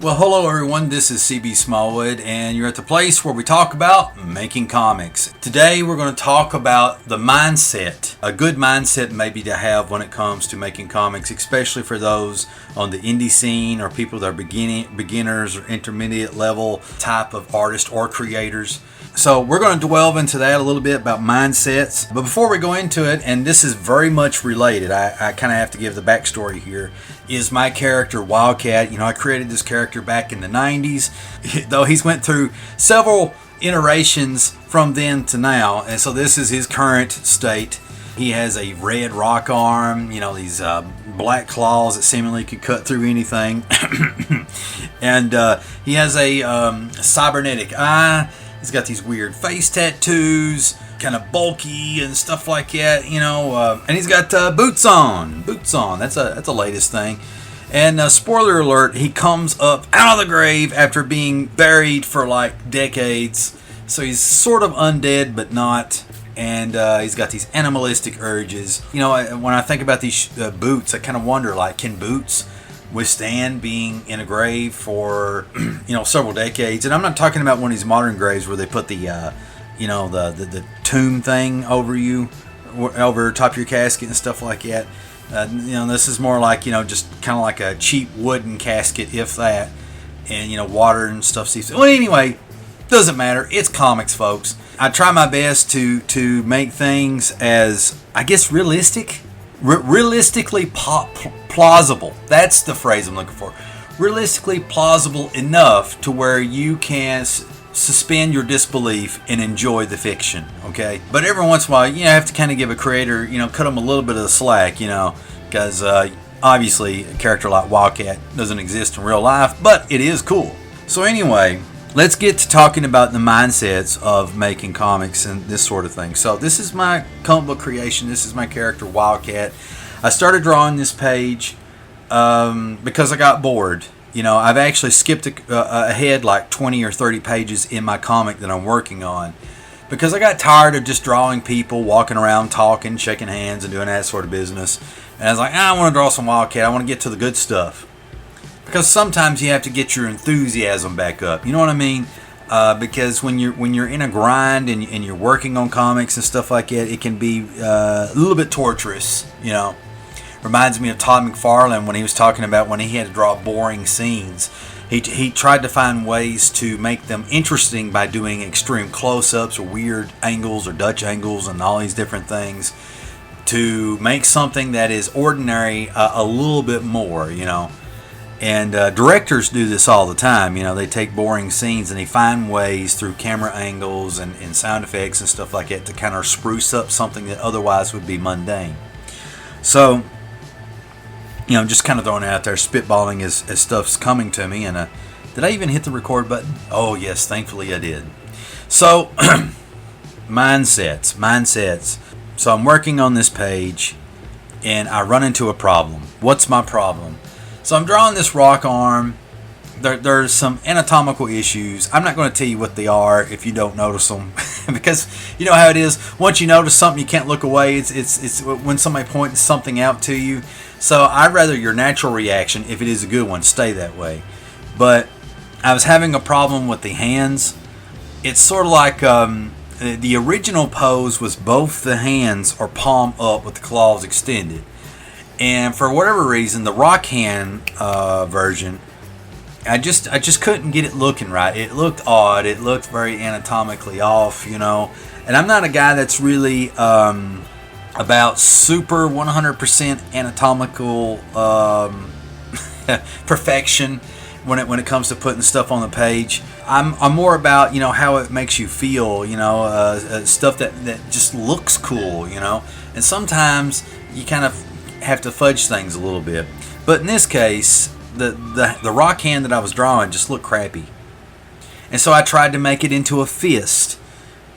Well, hello everyone, this is CB Smallwood, and you're at the place where we talk about making comics. Today we're going to talk about the mindset, a good mindset maybe to have when it comes to making comics, especially for those on the indie scene or people that are beginners or intermediate level type of artists or creators. So we're going to delve into that a little bit about mindsets. But before we go into it, and this is very much related, I kind of have to give the backstory here, is my character Wildcat. I created this character back in the 90s, though he's went through several iterations from then to now. And so this is his current state. He has a red rock arm, these black claws that seemingly could cut through anything. And he has a cybernetic eye. He's got these weird face tattoos, kind of bulky and stuff like that, and he's got boots on. That's a latest thing. And spoiler alert, he comes up out of the grave after being buried for like decades. So he's sort of undead, but not. And he's got these animalistic urges. When I think about these boots, I kind of wonder, can boots withstand being in a grave for several decades? And I'm not talking about one of these modern graves where they put the the tomb thing over you, over top of your casket and stuff like that. This is more like just kind of like a cheap wooden casket, if that, and water and stuff seeps. Well, anyway, doesn't matter. It's comics, folks. I try my best to make things as, I guess, realistically plausible. That's the phrase I'm looking for. Realistically plausible enough to where you can suspend your disbelief and enjoy the fiction, okay? But every once in a while, you have to kind of give a creator, cut them a little bit of the slack, because obviously a character like Wildcat doesn't exist in real life, but it is cool. So anyway, let's get to talking about the mindsets of making comics and this sort of thing. So this is my comic book creation. This is my character Wildcat. I started drawing this page because I got bored. I've actually skipped ahead like 20 or 30 pages in my comic that I'm working on because I got tired of just drawing people walking around, talking, shaking hands, and doing that sort of business. And I was like, I want to draw some Wildcat. I want to get to the good stuff. Because sometimes you have to get your enthusiasm back up. You know what I mean? Because when you're in a grind and you're working on comics and stuff like that, it can be a little bit torturous, Reminds me of Todd McFarlane when he was talking about when he had to draw boring scenes. He tried to find ways to make them interesting by doing extreme close-ups or weird angles or Dutch angles and all these different things to make something that is ordinary a little bit more, And directors do this all the time. They take boring scenes and they find ways through camera angles and sound effects and stuff like that to kind of spruce up something that otherwise would be mundane. So, just kind of throwing it out there, spitballing as stuff's coming to me. And did I even hit the record button? Oh, yes, thankfully I did. So, mindsets. So I'm working on this page and I run into a problem. What's my problem? So I'm drawing this rock arm. There's some anatomical issues. I'm not going to tell you what they are if you don't notice them, because you know how it is. Once you notice something, you can't look away. It's when somebody points something out to you. So I'd rather your natural reaction, if it is a good one, stay that way. But I was having a problem with the hands. It's sort of like the original pose was both the hands are palm up with the claws extended. And for whatever reason, the rock hand version, I just couldn't get it looking right. It looked odd. It looked very anatomically off, And I'm not a guy that's really about super 100% anatomical perfection when it comes to putting stuff on the page. I'm more about how it makes you feel, stuff that just looks cool, And sometimes you kind of have to fudge things a little bit. But in this case, the rock hand that I was drawing just looked crappy. And so I tried to make it into a fist.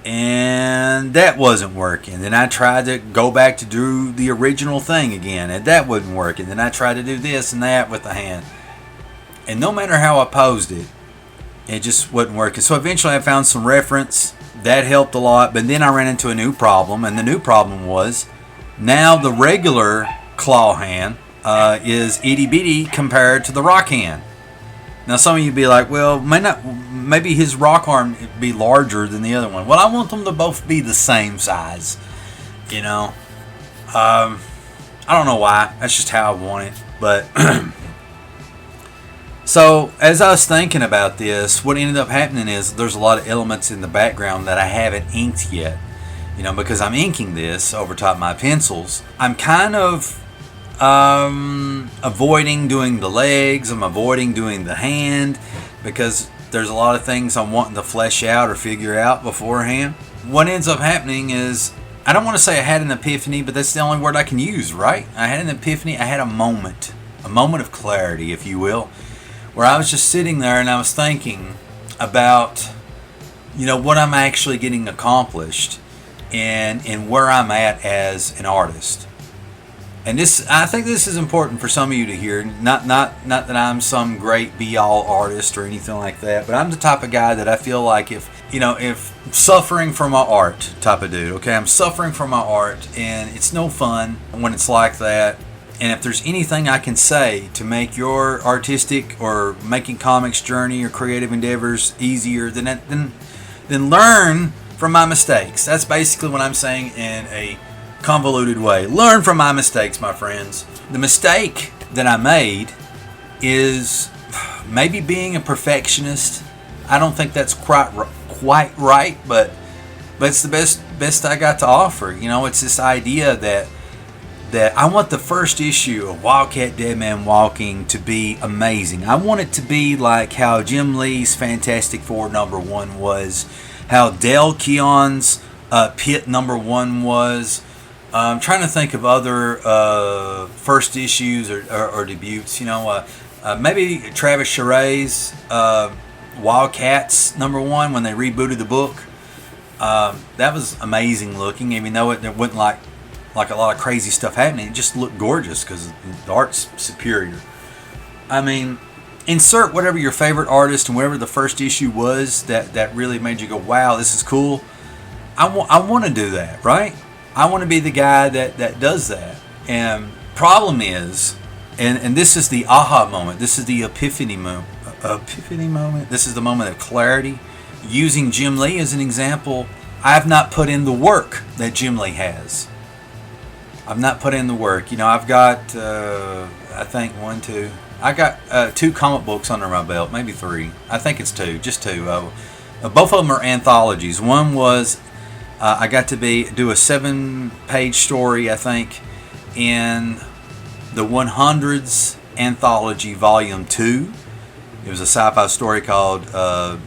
And that wasn't working. Then I tried to go back to do the original thing again. And that wasn't working. Then I tried to do this and that with the hand. And no matter how I posed it, it just wasn't working. So eventually I found some reference. That helped a lot. But then I ran into a new problem. And the new problem was now the regular claw hand is itty bitty compared to the rock hand. Now, some of you be like, well, maybe his rock arm be larger than the other one. Well, I want them to both be the same size. You know, I don't know why. That's just how I want it. But so as I was thinking about this, what ended up happening is there's a lot of elements in the background that I haven't inked yet. You know, because I'm inking this over top my pencils. I'm kind of avoiding doing the legs. I'm avoiding doing the hand because there's a lot of things I'm wanting to flesh out or figure out beforehand. What ends up happening is, I don't want to say I had an epiphany, but that's the only word I can use, right? I had an epiphany. I had a moment of clarity, if you will, where I was just sitting there and I was thinking about, you know, what I'm actually getting accomplished and where I'm at as an artist. And this, I think this is important for some of you to hear. Not that I'm some great be-all artist or anything like that, but I'm the type of guy that I feel like if suffering from my art type of dude, okay? I'm suffering from my art, and it's no fun when it's like that. And if there's anything I can say to make your artistic or making comics journey or creative endeavors easier, then learn from my mistakes. That's basically what I'm saying in a convoluted way. Learn from my mistakes, my friends. The mistake that I made is maybe being a perfectionist. I don't think that's quite right, but it's the best I got to offer. You know, it's this idea that I want the first issue of Wildcat Dead Man Walking to be amazing. I want it to be like how Jim Lee's Fantastic Four #1 was, how Dale Keown's Pit #1 was. I'm trying to think of other first issues or debuts. You know, maybe Travis Charest's Wildcats #1 when they rebooted the book. That was amazing looking, even though it wasn't like a lot of crazy stuff happening. It just looked gorgeous because the art's superior. I mean, insert whatever your favorite artist and whatever the first issue was that really made you go, wow, this is cool. I want to do that, right? I want to be the guy that does that. And problem is, and this is the aha moment, this is the epiphany moment. This is the moment of clarity. Using Jim Lee as an example, I have not put in the work that Jim Lee has. I've not put in the work. You know, I've got, I think, I got 2 comic books under my belt, maybe 3. I think it's 2, just 2. Both of them are anthologies. One was, I got to do a 7-page story, I think, in the 100s Anthology Volume 2. It was a sci-fi story called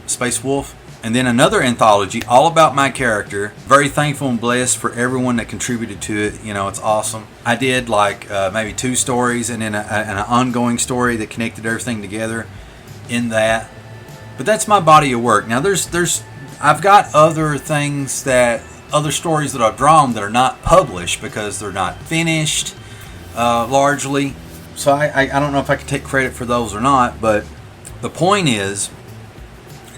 Space Wolf. And then another anthology all about my character. Very thankful and blessed for everyone that contributed to it. You know, it's awesome. I did like maybe 2 stories and then an ongoing story that connected everything together in that. But that's my body of work. Now I've got other stories that I've drawn that are not published because they're not finished largely. So I don't know if I can take credit for those or not, but the point is,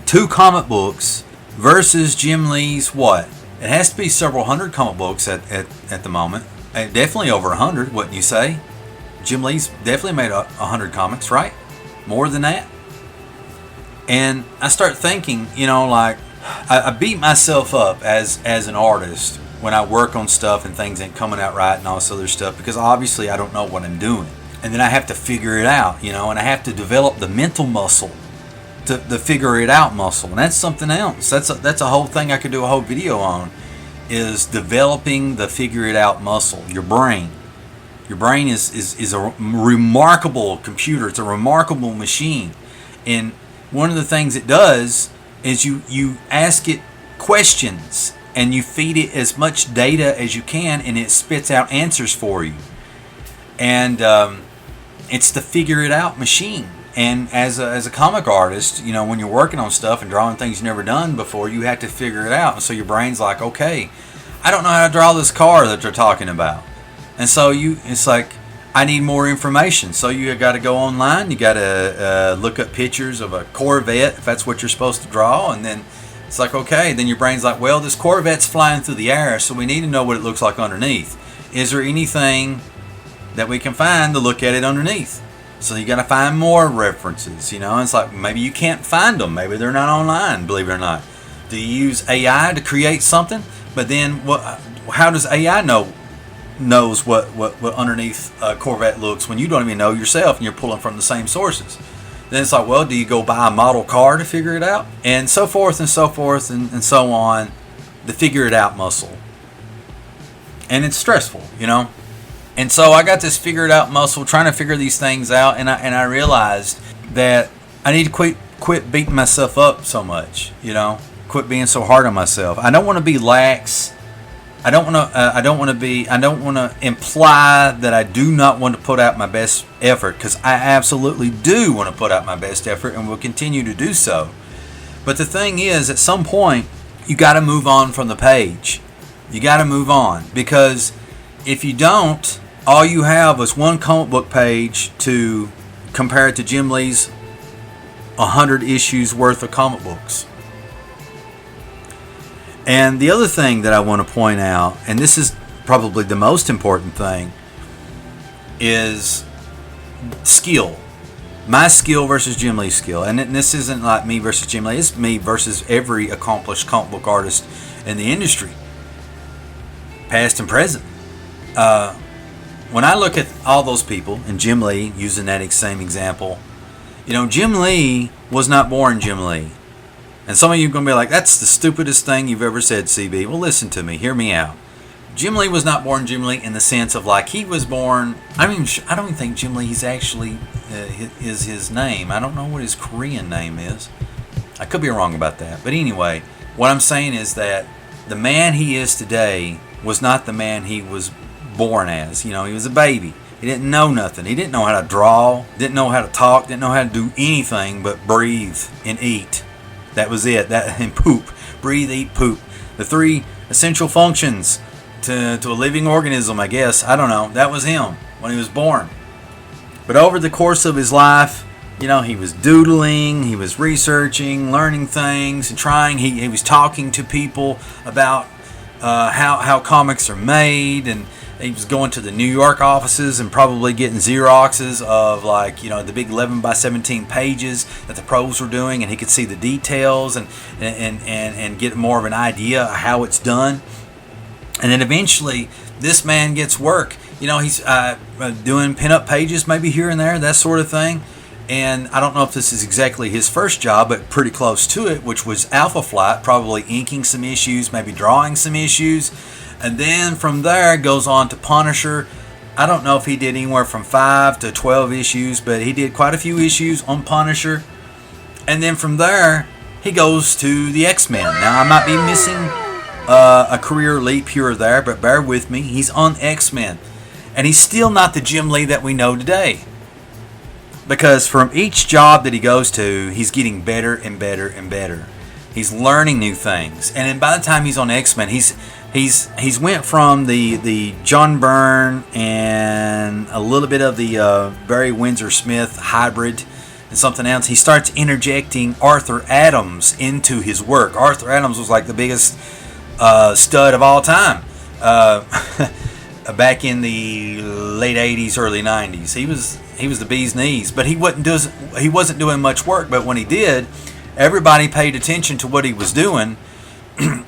2 comic books versus Jim Lee's what? It has to be several hundred comic books at the moment. Definitely over 100, wouldn't you say? Jim Lee's definitely made 100 comics, right? More than that. And I start thinking, you know, like, I beat myself up as an artist when I work on stuff and things ain't coming out right and all this other stuff because obviously I don't know what I'm doing. And then I have to figure it out, you know, and I have to develop the mental muscle, the figure it out muscle. And that's something else. That's a whole thing I could do a whole video on, is developing the figure it out muscle. Your brain is a remarkable computer. It's a remarkable machine. And one of the things it does is you ask it questions and you feed it as much data as you can and it spits out answers for you. And it's the figure it out machine. And as a comic artist, you know, when you're working on stuff and drawing things you've never done before, you have to figure it out. And so your brain's like, okay, I don't know how to draw this car that they're talking about. And so it's like, I need more information. So you got to go online. You got to look up pictures of a Corvette, if that's what you're supposed to draw. And then it's like, okay, then your brain's like, well, this Corvette's flying through the air, so we need to know what it looks like underneath. Is there anything that we can find to look at it underneath? So you got to find more references, you know. And it's like maybe you can't find them. Maybe they're not online, believe it or not. Do you use AI to create something? But then how does AI knows what underneath a Corvette looks when you don't even know yourself and you're pulling from the same sources? Then it's like, well, do you go buy a model car to figure it out? And so forth and so forth and so on. The figure it out muscle. And it's stressful, you know. And so I got this figure it out muscle trying to figure these things out, and I realized that I need to quit beating myself up so much, you know. Quit being so hard on myself. I don't want to be lax. I don't want to imply that I do not want to put out my best effort, because I absolutely do want to put out my best effort and will continue to do so. But the thing is, at some point, you got to move on from the page. You got to move on, because if you don't, all you have is one comic book page to compare it to Jim Lee's 100 issues worth of comic books. And the other thing that I want to point out, and this is probably the most important thing, is skill. My skill versus Jim Lee's skill. And this isn't like me versus Jim Lee. It's me versus every accomplished comic book artist in the industry, past and present. When I look at all those people, and Jim Lee, using that same example, you know, Jim Lee was not born Jim Lee. And some of you are going to be like, that's the stupidest thing you've ever said, CB. Well, listen to me. Hear me out. Jim Lee was not born Jim Lee in the sense of like he was born. I don't think Jim Lee is actually is his name. I don't know what his Korean name is. I could be wrong about that. But anyway, what I'm saying is that the man he is today was not the man he was born as. You know, he was a baby. He didn't know nothing. He didn't know how to draw, didn't know how to talk, didn't know how to do anything but breathe and eat. That was it. That and poop. Breathe, eat, poop. The three essential functions to a living organism, I guess. I don't know. That was him when he was born. But over the course of his life, you know, he was doodling, he was researching, learning things, and trying. He was talking to people about how comics are made, and he was going to the New York offices and probably getting Xeroxes of, like, you know, the big 11 by 17 pages that the pros were doing, and he could see the details and get more of an idea of how it's done. And then eventually this man gets work. You know, he's doing pinup pages maybe here and there, that sort of thing. And I don't know if this is exactly his first job, but pretty close to it, which was Alpha Flight, probably inking some issues, maybe drawing some issues. And then from there goes on to Punisher. I don't know if he did anywhere from 5 to 12 issues, but he did quite a few issues on Punisher. And then from there, he goes to the X-Men. Now, I might be missing a career leap here or there, but bear with me. He's on X-Men. And he's still not the Jim Lee that we know today. Because from each job that he goes to, he's getting better and better and better. He's learning new things. And then by the time he's on X-Men, he's went from the John Byrne and a little bit of the Barry Windsor Smith hybrid and something else. He starts interjecting Arthur Adams into his work. Arthur Adams was like the biggest stud of all time back in the late 80s, early 90s. He was the bee's knees, but he wasn't doing much work. But when he did, everybody paid attention to what he was doing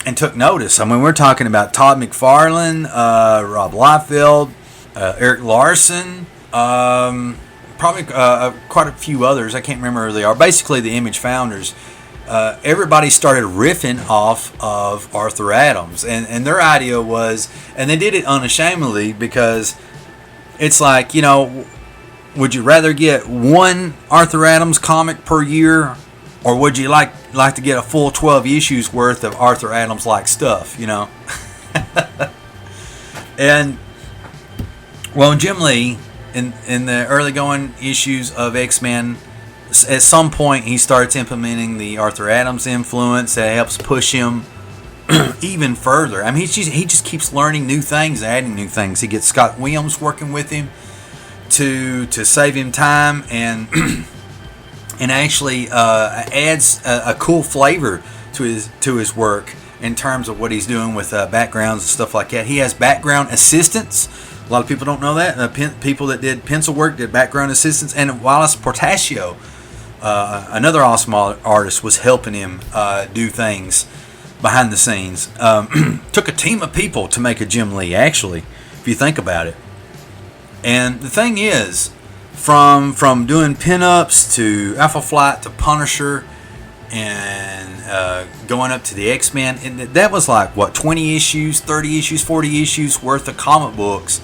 and took notice. I mean, we're talking about Todd McFarlane, Rob Liefeld, Eric Larson, probably quite a few others. I can't remember who they are. Basically, the Image founders. Everybody started riffing off of Arthur Adams, and their idea was, and they did it unashamedly, because it's like, you know, would you rather get one Arthur Adams comic per year, or would you like to get a full 12 issues worth of Arthur Adams like stuff, you know? And well, Jim Lee in the early going issues of X-Men, at some point he starts implementing the Arthur Adams influence that helps push him even further. I mean, he just keeps learning new things, adding new things. He gets Scott Williams working with him to save him time, and actually adds a cool flavor to his work in terms of what he's doing with backgrounds and stuff like that. He has background assistants A lot of people don't know that. People that did pencil work, did background assistance, and Wallace Portacio, another awesome artist, was helping him do things behind the scenes. Took a team of people to make a Jim Lee, actually, if you think about it. And the thing is, from doing pinups to Alpha Flight to Punisher and going up to the X-Men, and that was like, what, 20 issues, 30 issues, 40 issues worth of comic books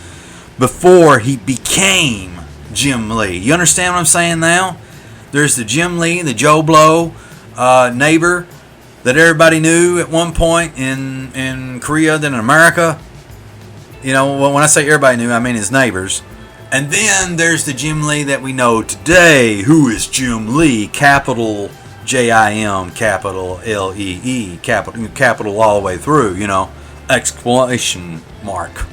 before he became Jim Lee. You understand what I'm saying now? There's the Jim Lee, the Joe Blow neighbor that everybody knew at one point in Korea, then in America. You know, when I say everybody knew, I mean his neighbors. And then there's the Jim Lee that we know today. Who is Jim Lee? Capital Jim, capital Lee, capital all the way through, you know. Exclamation mark.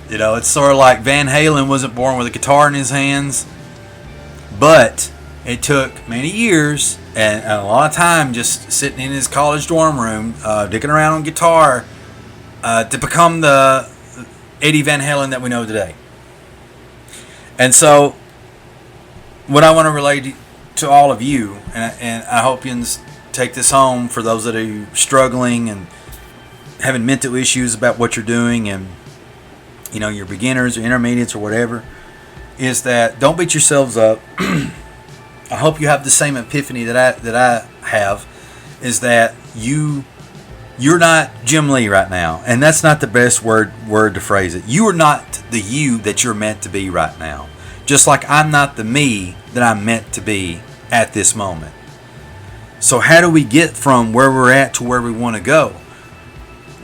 You know, it's sort of like Van Halen wasn't born with a guitar in his hands, but it took many years and a lot of time just sitting in his college dorm room, dicking around on guitar, to become the Eddie Van Halen that we know today. And so, what I want to relate to all of you, and I hope you take this home for those that are struggling and having mental issues about what you're doing, and you know, you're beginners or intermediates or whatever, is that don't beat yourselves up. I hope you have the same epiphany that I have, is that you're not Jim Lee right now, and that's not the best word to phrase it. You are not the you that you're meant to be right now, just like I'm not the me that I'm meant to be at this moment. So how do we get from where we're at to where we want to go?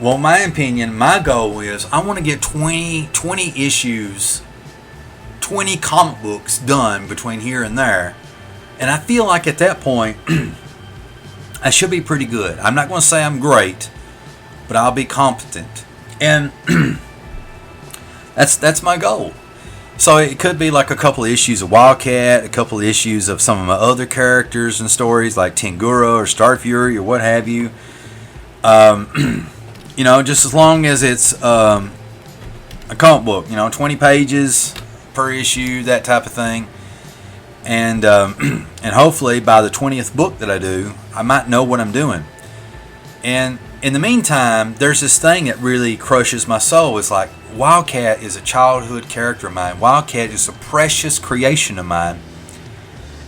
Well, in my opinion, my goal is I want to get 20 issues, 20 comic books done between here and there. And I feel like at that point, I should be pretty good. I'm not going to say I'm great, but I'll be competent. And that's my goal. So it could be like a couple of issues of Wildcat, a couple of issues of some of my other characters and stories like Tengura or Star Fury or what have you. You know, just as long as it's a comic book, you know, 20 pages per issue, that type of thing. And hopefully by the 20th book that I do, I might know what I'm doing. And in the meantime, there's this thing that really crushes my soul. It's like, Wildcat is a childhood character of mine. Wildcat is a precious creation of mine.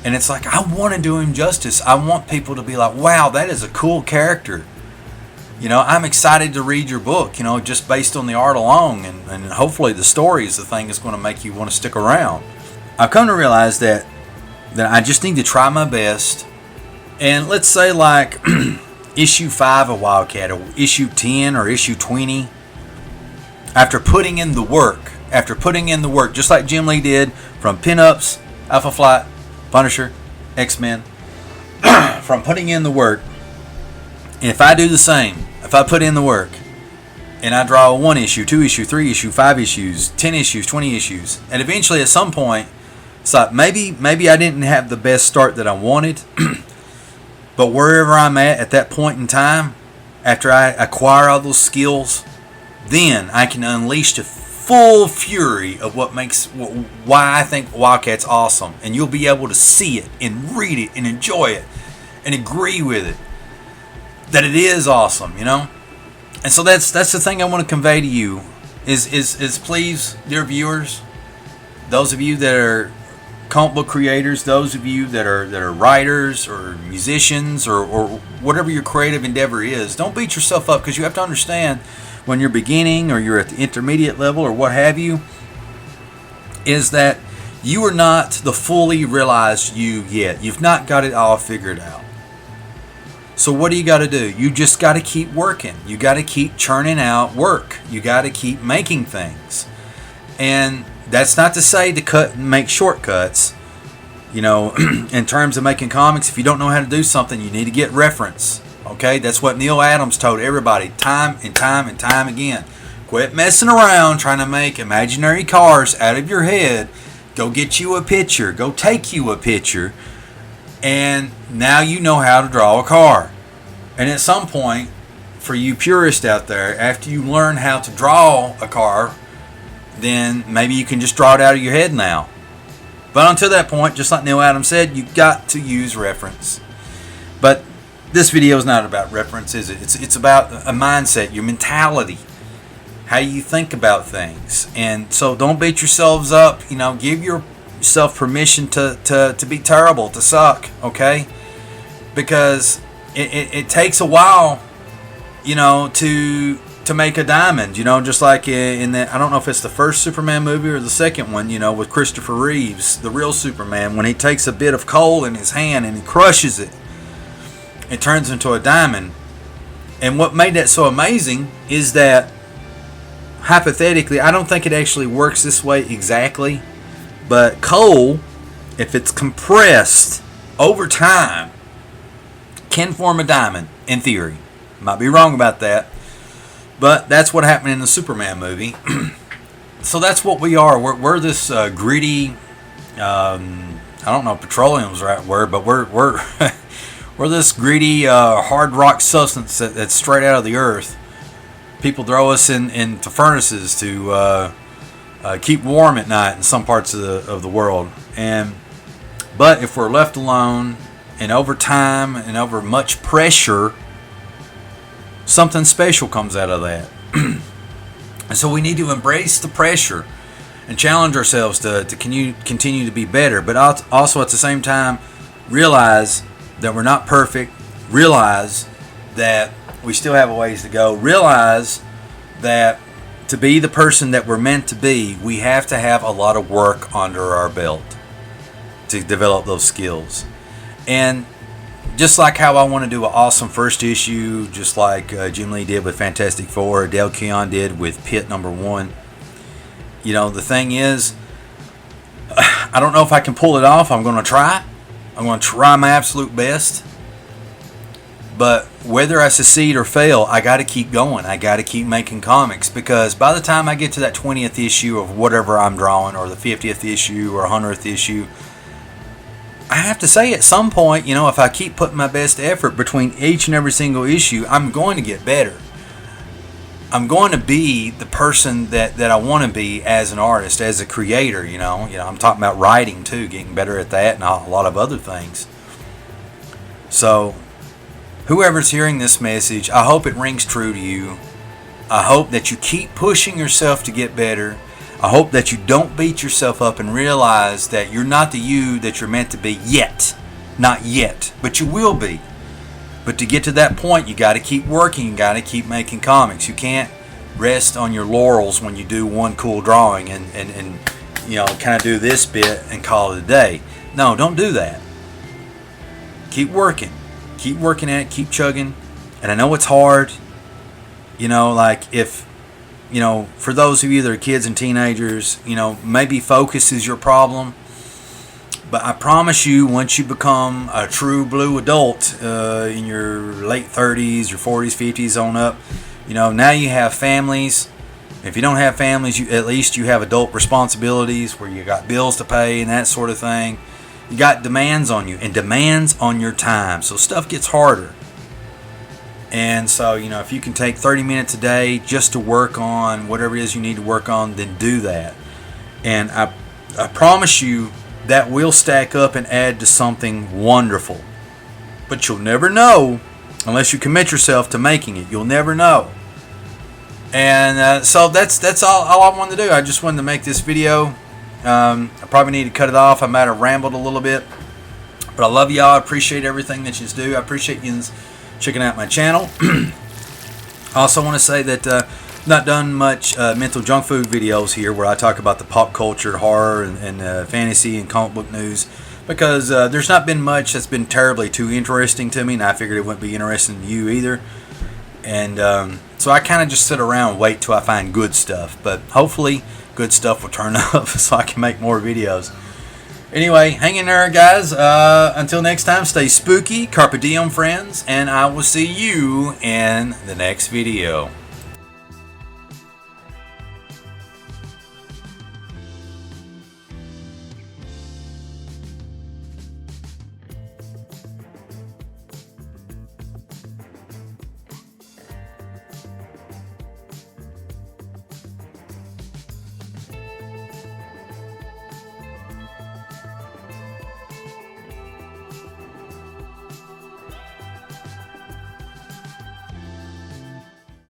And it's like, I want to do him justice. I want people to be like, wow, that is a cool character. You know, I'm excited to read your book, you know, just based on the art alone. And hopefully the story is the thing that's going to make you want to stick around. I've come to realize that I just need to try my best. And let's say like issue 5 of Wildcat, or issue 10 or issue 20, after putting in the work, just like Jim Lee did from pinups, Alpha Flight, Punisher, X-Men, from putting in the work, if I do the same, if I put in the work, and I draw 1 issue, 2 issue, 3 issue, 5 issues, 10 issues, 20 issues, and eventually at some point, it's like maybe I didn't have the best start that I wanted, but wherever I'm at that point in time, after I acquire all those skills, then I can unleash the full fury of why I think Wildcat's awesome, and you'll be able to see it and read it and enjoy it and agree with it, that it is awesome, you know. And so that's the thing I want to convey to you is please, dear viewers, those of you that are comic book creators, those of you that are writers or musicians or whatever your creative endeavor is, don't beat yourself up, because you have to understand, when you're beginning or you're at the intermediate level or what have you, is that you are not the fully realized you yet. You've not got it all figured out. So what do you got to do? You just got to keep working. You got to keep churning out work. You got to keep making things. And that's not to say to cut and make shortcuts. You know, in terms of making comics, if you don't know how to do something, you need to get reference. Okay, that's what Neal Adams told everybody time and time and time again. Quit messing around trying to make imaginary cars out of your head. Go get you a picture. Go take you a picture. And now you know how to draw a car. And at some point, for you purists out there, after you learn how to draw a car, then maybe you can just draw it out of your head now. But until that point, just like Neal Adams said, you've got to use reference. But this video is not about reference, is it? It's about a mindset, your mentality, how you think about things. And so don't beat yourselves up. Give yourself permission to be terrible, to suck, okay? Because it takes a while, to make a diamond, just like in the, I don't know if it's the first Superman movie or the second one, with Christopher Reeves, the real Superman, when he takes a bit of coal in his hand and he crushes it, it turns into a diamond. And what made that so amazing is that, hypothetically, I don't think it actually works this way exactly, but coal, if it's compressed over time, can form a diamond, in theory. Might be wrong about that. But that's what happened in the Superman movie. So that's what we are. We're this gritty. I don't know if petroleum's the right word, but we're we're this gritty hard rock substance that's straight out of the earth. People throw us into furnaces to keep warm at night in some parts of the world. But if we're left alone and over time and over much pressure, something special comes out of that. And so we need to embrace the pressure and challenge ourselves to continue to be better, but also at the same time realize that we're not perfect, realize that we still have a ways to go, realize that to be the person that we're meant to be, we have to have a lot of work under our belt to develop those skills. And just like how I want to do an awesome first issue, just like Jim Lee did with Fantastic Four, Dale Keown did with Pitt #1. The thing is, I don't know if I can pull it off. I'm going to try. I'm going to try my absolute best. But whether I succeed or fail, I got to keep going. I got to keep making comics, because by the time I get to that 20th issue of whatever I'm drawing, or the 50th issue or 100th issue, I have to say at some point, if I keep putting my best effort between each and every single issue, I'm going to get better. I'm going to be the person that I want to be as an artist, as a creator, I'm talking about writing too, getting better at that and a lot of other things. So, whoever's hearing this message, I hope it rings true to you. I hope that you keep pushing yourself to get better. I hope that you don't beat yourself up and realize that you're not the you that you're meant to be yet. Not yet, but you will be. But to get to that point, you got to keep working. You got to keep making comics. You can't rest on your laurels when you do one cool drawing and kind of do this bit and call it a day. No, don't do that. Keep working. Keep working at it. Keep chugging. And I know it's hard. For those of you that are kids and teenagers, maybe focus is your problem. But I promise you, once you become a true blue adult in your late 30s, your 40s, 50s on up, now you have families. If you don't have families, at least you have adult responsibilities where you got bills to pay and that sort of thing. You got demands on you and demands on your time. So stuff gets harder. And so, if you can take 30 minutes a day just to work on whatever it is you need to work on, then do that. And I promise you that will stack up and add to something wonderful. But you'll never know unless you commit yourself to making it. You'll never know. And so that's all I wanted to do. I just wanted to make this video. I probably need to cut it off. I might have rambled a little bit. But I love y'all. I appreciate everything that you do. I appreciate you checking out my channel. I also want to say that I've not done much mental junk food videos here where I talk about the pop culture, horror, and fantasy and comic book news, because there's not been much that's been terribly too interesting to me, and I figured it wouldn't be interesting to you either. And so I kind of just sit around and wait till I find good stuff, but hopefully good stuff will turn up so I can make more videos. Anyway, hang in there, guys. Until next time, stay spooky. Carpe diem, friends. And I will see you in the next video.